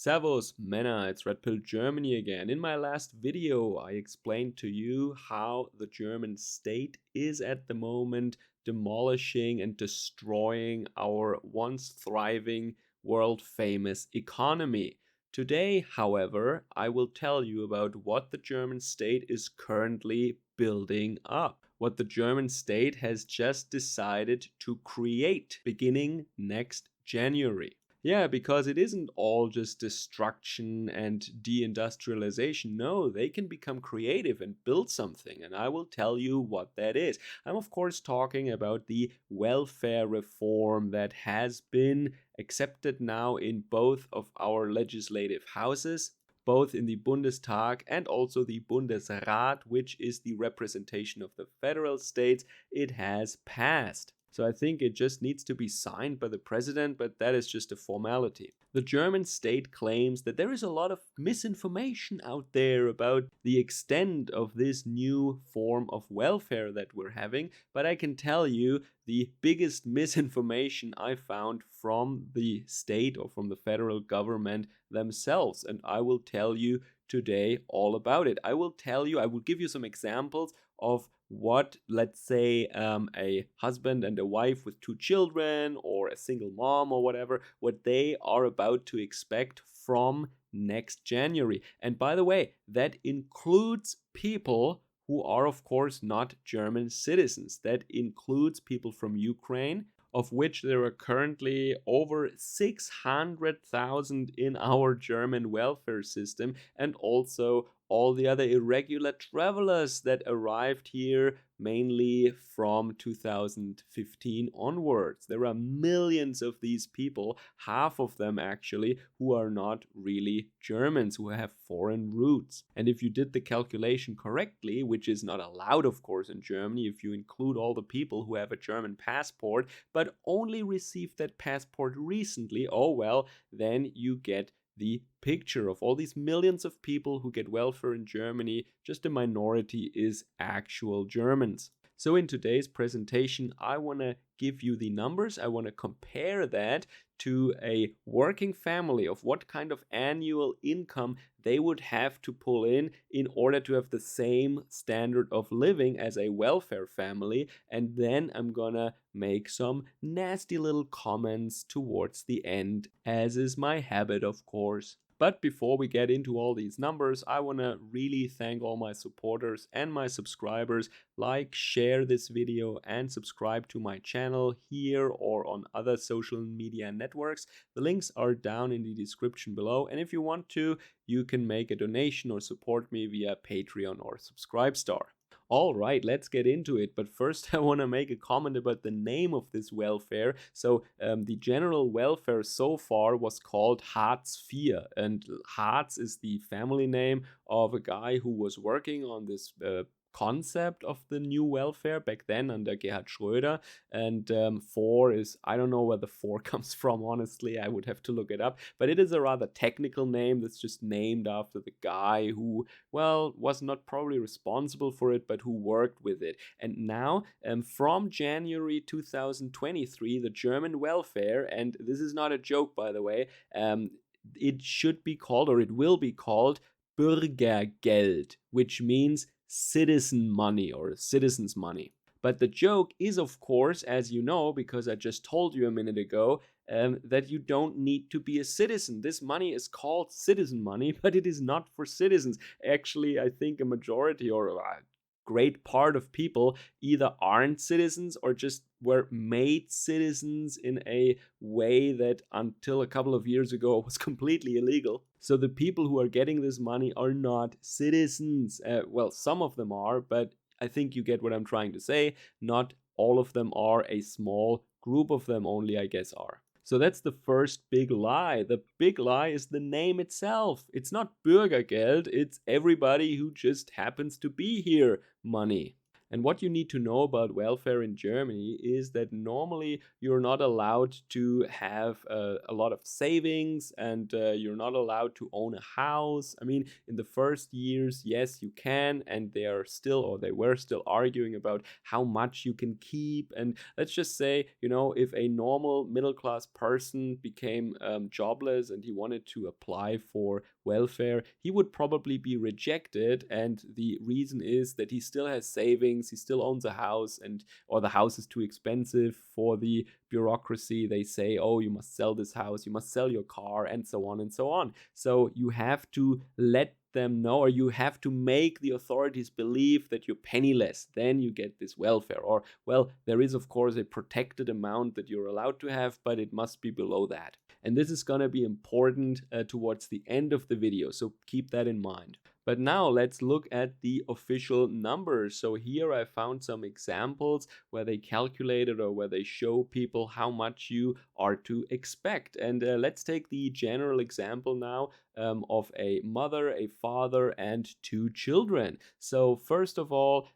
Servus, Männer, it's Red Pill Germany again. In my last video, I explained to you how the German state is at the moment demolishing and destroying our once thriving, world famous economy. Today, however, I will tell you about what the German state is currently building up, what the German state has just decided to create beginning next January. Yeah, because it isn't all just destruction and deindustrialization. No, they can become creative and build something, and I will tell you what that is. I'm, of course, talking about the welfare reform that has been accepted now in both of our legislative houses, both in the Bundestag and also the Bundesrat, which is the representation of the federal states. It has passed. So I think it just needs to be signed by the president, but that is just a formality. The German state claims that there is a lot of misinformation out there about the extent of this new form of welfare that we're having, but I can tell you the biggest misinformation I found from the state or from the federal government themselves, and I will tell you today all about it. I will give you some examples of what, let's say, a husband and a wife with two children or a single mom or whatever, what they are about to expect from next January. And by the way, that includes people who are, of course, not German citizens. That includes people from Ukraine, of which there are currently over 600,000 in our German welfare system, and also all the other irregular travelers that arrived here mainly from 2015 onwards. There are millions of these people, half of them actually, who are not really Germans, who have foreign roots. And if you did the calculation correctly, which is not allowed, of course, in Germany, if you include all the people who have a German passport but only received that passport recently, oh well, then you get the picture of all these millions of people who get welfare in Germany. Just a minority is actual Germans. So in today's presentation, I want to give you the numbers. I want to compare that to a working family of what kind of annual income they would have to pull in order to have the same standard of living as a welfare family. And then I'm gonna make some nasty little comments towards the end, as is my habit, of course. But before we get into all these numbers, I want to really thank all my supporters and my subscribers. Like, share this video, and subscribe to my channel here or on other social media networks. The links are down in the description below. And if you want to, you can make a donation or support me via Patreon or Subscribestar. All right, let's get into it. But first, I want to make a comment about the name of this welfare. So the general welfare so far was called Hartz IV. And Hartz is the family name of a guy who was working on this concept of the new welfare back then under Gerhard Schröder. And four is, I don't know where the four comes from, honestly. I would have to look it up. But it is a rather technical name that's just named after the guy who, well, was not probably responsible for it, but who worked with it. And now, from January 2023, the German welfare, and this is not a joke, by the way, it should be called, or it will be called, Bürgergeld, which means citizen money or citizens' money. But the joke is, of course, as you know, because I just told you a minute ago, that you don't need to be a citizen. This money is called citizen money, but it is not for citizens. Actually, I think a majority or a great part of people either aren't citizens or just were made citizens in a way that until a couple of years ago was completely illegal. So the people who are getting this money are not citizens. Well, some of them are, but I think you get what I'm trying to say. Not all of them are. A small group of them only, I guess, are. So that's the first big lie. The big lie is the name itself. It's not Bürgergeld, it's everybody who just happens to be here money. And what you need to know about welfare in Germany is that normally you're not allowed to have a lot of savings, and you're not allowed to own a house. I mean, in the first years, yes, you can, and they are still, or they were still arguing about how much you can keep. And let's just say, if a normal middle class person became jobless and he wanted to apply for welfare, he would probably be rejected. And the reason is that he still has savings, he still owns a house, and or the house is too expensive for the bureaucracy. They say, oh, you must sell this house, you must sell your car, and so on and so on. So you have to let them know, or you have to make the authorities believe that you're penniless, then you get this welfare. Or, well, there is of course a protected amount that you're allowed to have, but it must be below that. And this is going to be important towards the end of the video, so keep that in mind. But now let's look at the official numbers. So here I found some examples where they calculated, or where they show people how much you are to expect. And let's take the general example now of a mother, a father, and 2 children. So first of all,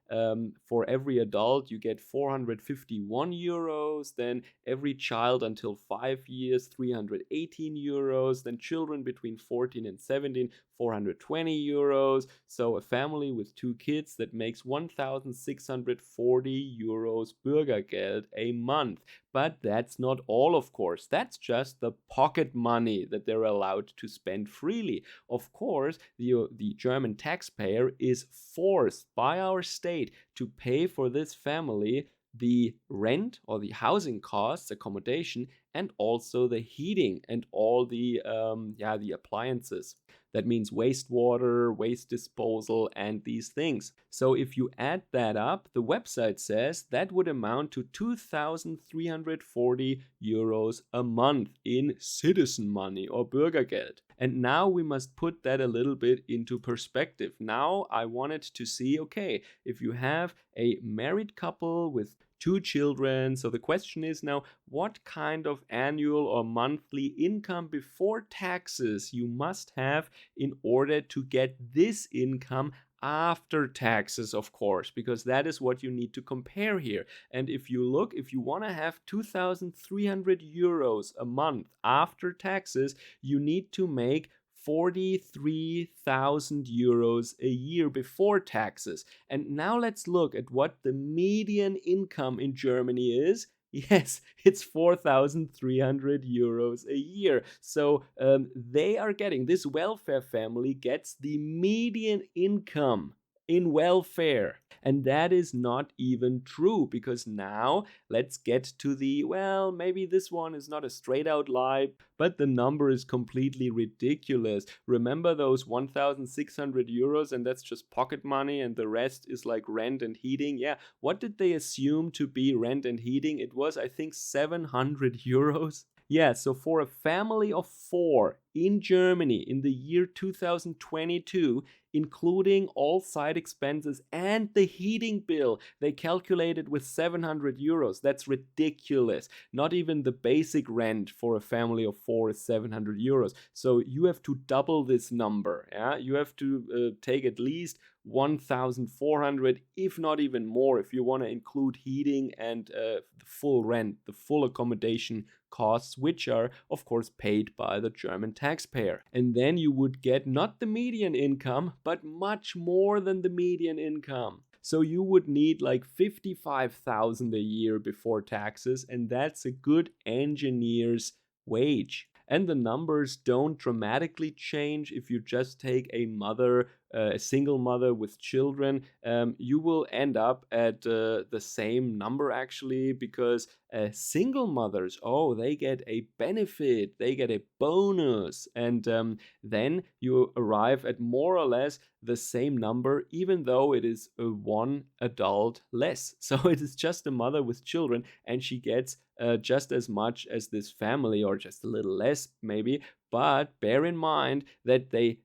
for every adult you get 451 euros, then every child until 5 years 318 euros, then children between 14 and 17 420 euros. So a family with 2 kids, that makes 1,640 euros Bürgergeld a month. But that's not all, of course. That's just the pocket money that they're allowed to spend freely. Of course, the German taxpayer is forced by our state to pay for this family the rent or the housing costs, accommodation, and also the heating and all the appliances. That means wastewater, waste disposal, and these things. So if you add that up, the website says that would amount to 2,340 euros a month in citizen money or Bürgergeld. And now we must put that a little bit into perspective. Now I wanted to see, okay, if you have a married couple with 2 children, so the question is now, what kind of annual or monthly income before taxes you must have in order to get this income after taxes, of course, because that is what you need to compare here. And if you want to have 2,300 euros a month after taxes, you need to make 43,000 euros a year before taxes. And now let's look at what the median income in Germany is. Yes, it's 4,300 euros a year. So this welfare family gets the median income in welfare. And that is not even true, because now let's get to maybe this one is not a straight out lie, but the number is completely ridiculous. Remember those 1,600 euros, and that's just pocket money, and the rest is like rent and heating? Yeah, what did they assume to be rent and heating? It was, I think, 700 euros. Yeah, so for a family of 4 in Germany in the year 2022, including all side expenses and the heating bill, they calculated with 700 euros. That's ridiculous. Not even the basic rent for a family of 4 is 700 euros. So you have to double this number. Yeah? You have to take at least 1,400, if not even more, if you want to include heating and the full rent, the full accommodation costs, which are, of course, paid by the German taxpayer. And then you would get not the median income, but much more than the median income. So you would need like 55,000 a year before taxes, and that's a good engineer's wage. And the numbers don't dramatically change if you just take a single mother with children. You will end up at the same number, actually, because single mothers, they get a benefit, they get a bonus, and then you arrive at more or less the same number, even though it is 1 adult less. So it is just a mother with children, and she gets just as much as this family, or just a little less maybe. But bear in mind that they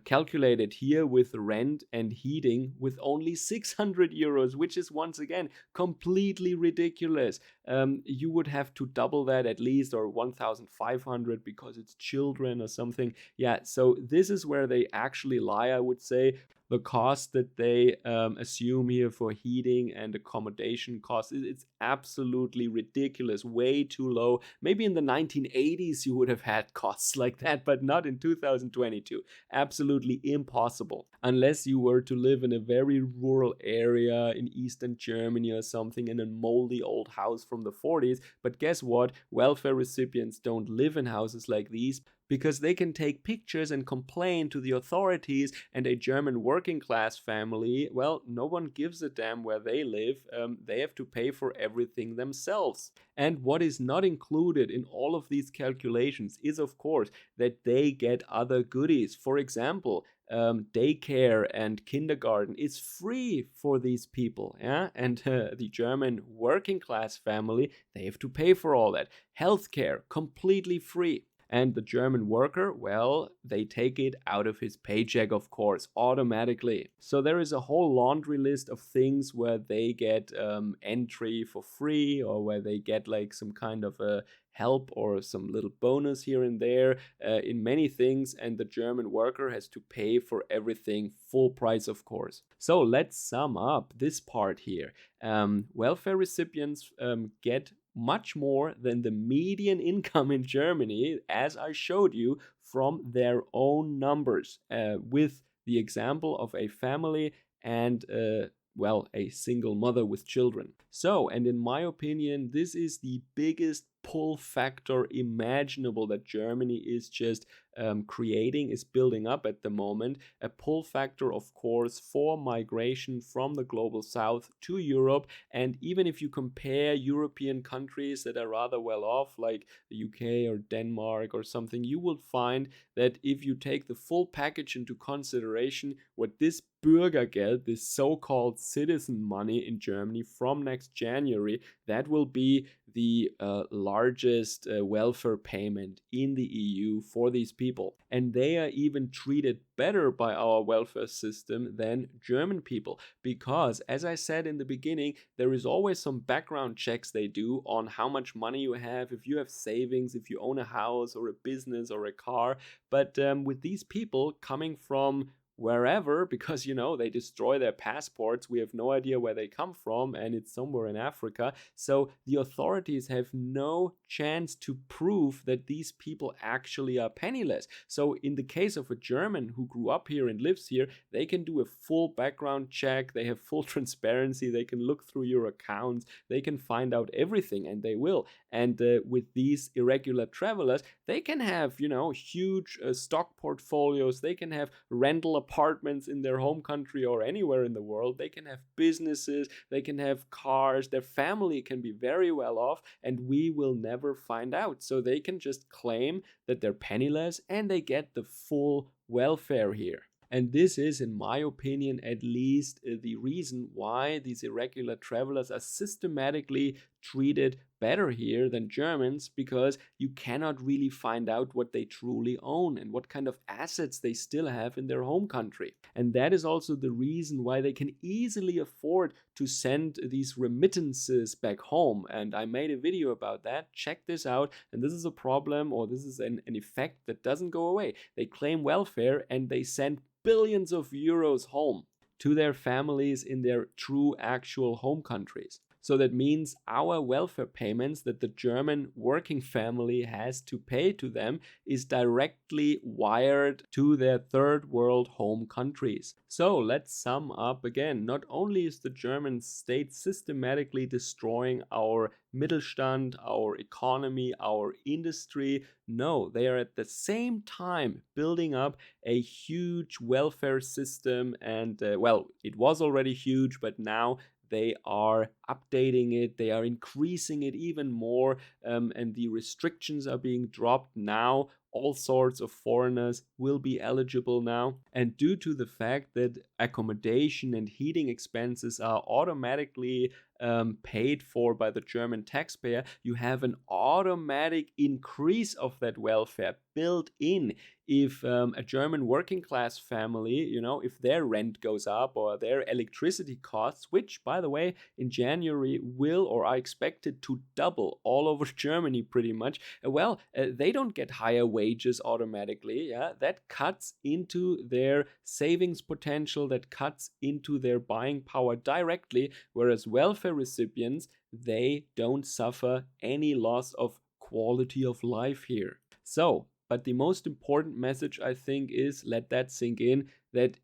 calculated here with rent and heating with only 600 euros, which is once again completely ridiculous. you would have to double that at least, or 1,500 because it's children or something. Yeah, so this is where they actually lie, I would say. The cost that they assume here for heating and accommodation costs, it's absolutely ridiculous, way too low. Maybe in the 1980s you would have had costs like that, but not in 2022. Absolutely impossible. Unless you were to live in a very rural area in Eastern Germany or something, in a moldy old house from the 40s. But guess what? Welfare recipients don't live in houses like these, because they can take pictures and complain to the authorities, and a German working class family, well, no one gives a damn where they live. They have to pay for everything themselves. And what is not included in all of these calculations is, of course, that they get other goodies. For example, daycare and kindergarten is free for these people, yeah, and the German working class family, they have to pay for all that. Healthcare completely free. And the German worker, well, they take it out of his paycheck, of course, automatically. So there is a whole laundry list of things where they get entry for free, or where they get like some kind of a help or some little bonus here and there in many things, and the German worker has to pay for everything full price, of course. So let's sum up this part here. Welfare recipients get much more than the median income in Germany, as I showed you from their own numbers, with the example of a family and well, a single mother with children. So, and in my opinion, this is the biggest pull factor imaginable that Germany is just creating, is building up at the moment. A pull factor, of course, for migration from the global south to Europe. And even if you compare European countries that are rather well off, like the UK or Denmark or something, you will find that if you take the full package into consideration, what this Bürgergeld, this so-called citizen money in Germany from next January, that will be the largest welfare payment in the EU for these people. And they are even treated better by our welfare system than German people, because, as I said in the beginning, there is always some background checks they do on how much money you have, if you have savings, if you own a house or a business or a car. But with these people coming from wherever, because they destroy their passports, we have no idea where they come from, and it's somewhere in Africa, so the authorities have no chance to prove that these people actually are penniless. So in the case of a German who grew up here and lives here, they can do a full background check, they have full transparency, they can look through your accounts, they can find out everything, and they will. And with these irregular travelers, they can have huge stock portfolios, they can have rental apartments in their home country or anywhere in the world, they can have businesses, they can have cars, their family can be very well off, and we will never find out. So they can just claim that they're penniless and they get the full welfare here. And this is, in my opinion, at least the reason why these irregular travelers are systematically treated better here than Germans, because you cannot really find out what they truly own and what kind of assets they still have in their home country. And that is also the reason why they can easily afford to send these remittances back home. And I made a video about that. Check this out. And this is a problem, or this is an effect that doesn't go away. They claim welfare and they send billions of euros home to their families in their true actual home countries. So that means our welfare payments that the German working family has to pay to them is directly wired to their third world home countries. So let's sum up again. Not only is the German state systematically destroying our Mittelstand, our economy, our industry, no, they are at the same time building up a huge welfare system. And well, it was already huge, but now they are updating it, they are increasing it even more, and the restrictions are being dropped now. All sorts of foreigners will be eligible now. And due to the fact that accommodation and heating expenses are automatically paid for by the German taxpayer, you have an automatic increase of that welfare built in. If a German working class family, if their rent goes up or their electricity costs, which, by the way, in January will or are expected to double all over Germany pretty much, they don't get higher wages automatically. Yeah, that cuts into their savings potential, that cuts into their buying power directly, whereas welfare recipients, they don't suffer any loss of quality of life here. So, but the most important message, I think, is let that sink in, that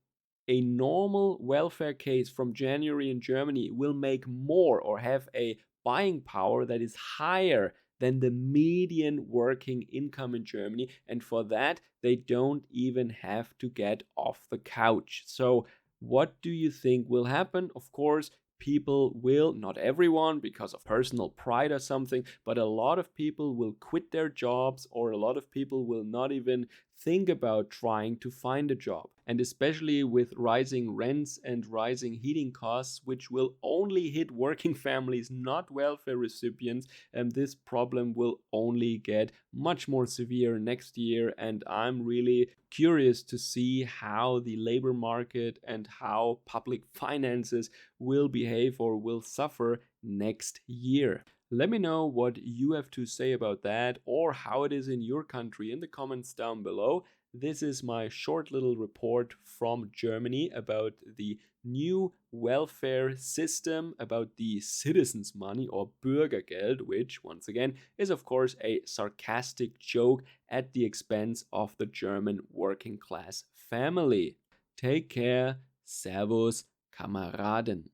a normal welfare case from January in Germany will make more or have a buying power that is higher than the median working income in Germany. And for that, they don't even have to get off the couch. So, what do you think will happen? Of course, people will, not everyone because of personal pride or something, but a lot of people will quit their jobs, or a lot of people will not even think about trying to find a job. And especially with rising rents and rising heating costs, which will only hit working families, not welfare recipients, and this problem will only get much more severe next year. And I'm really curious to see how the labor market and how public finances will behave or will suffer next year. Let me know what you have to say about that, or how it is in your country, in the comments down below. This is my short little report from Germany about the new welfare system, about the citizens' money or Bürgergeld, which, once again, is of course a sarcastic joke at the expense of the German working class family. Take care. Servus, Kameraden.